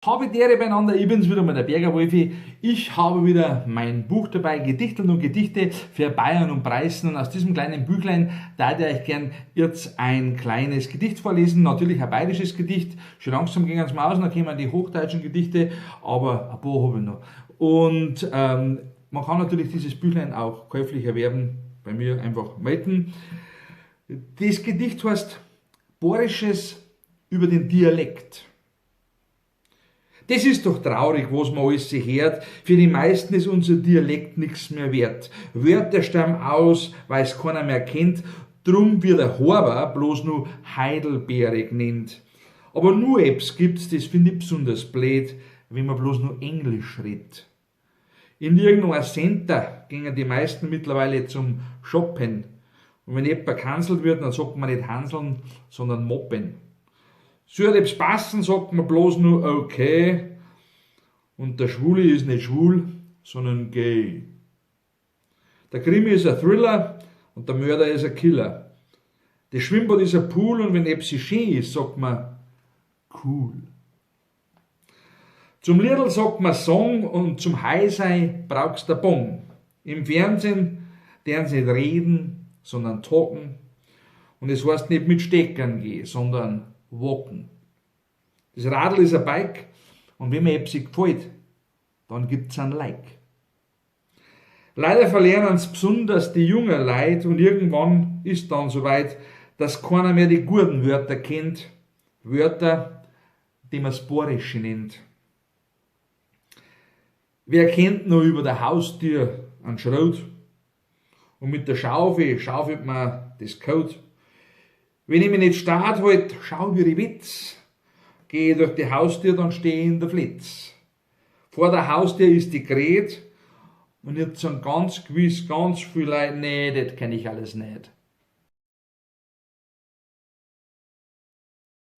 Habe die Ehre beieinander, ich bin's wieder mal der Berger Wolfi. Ich habe wieder mein Buch dabei, Gedichteln und Gedichte für Bayern und Preußen. Und aus diesem kleinen Büchlein da ich euch gern jetzt ein kleines Gedicht vorlesen. Natürlich ein bayerisches Gedicht. Schon langsam gehen wir aus, dann kommen die hochdeutschen Gedichte, aber ein paar habe ich noch. Und man kann natürlich dieses Büchlein auch käuflich erwerben, bei mir einfach melden. Das Gedicht heißt Bayerisches über den Dialekt. Das ist doch traurig, was man alles sich hört. Für die meisten ist unser Dialekt nichts mehr wert. Wörter sterben aus, weil es keiner mehr kennt. Drum wird der Horber bloß nur Heidelbeerig nennt. Aber nur etwas gibt's, das finde ich besonders blöd, wenn man bloß nur Englisch redet. In irgendeinem Center gingen die meisten mittlerweile zum Shoppen. Und wenn jemand gecancelt wird, dann sagt man nicht Hanseln, sondern Moppen. Soll etwas passen, sagt man bloß nur okay. Und der Schwule ist nicht schwul, sondern gay. Der Krimi ist ein Thriller und der Mörder ist ein Killer. Das Schwimmbad ist ein Pool und wenn etwas schön ist, sagt man cool. Zum Liedl sagt man Song und zum Highsei brauchst du Bon. Im Fernsehen deren sie nicht reden, sondern talken. Und es heißt nicht mit Steckern gehen, sondern walken. Das Radl ist ein Bike und wenn mir etwas gefällt, dann gibt's ein Like. Leider verlernen es besonders die jungen Leute und irgendwann ist dann soweit, dass keiner mehr die guten Wörter kennt. Wörter, die man das Bayerische nennt. Wer kennt noch über der Haustür einen Schrot? Und mit der Schaufel schaufelt man das Kot. Wenn ich mich nicht stark halt, schau wie ich Witz. Gehe durch die Haustür, dann stehe ich in der Flitz. Vor der Haustür ist die Gret und jetzt sagen ganz gewiss ganz viele Leute, nee, das kenne ich alles nicht.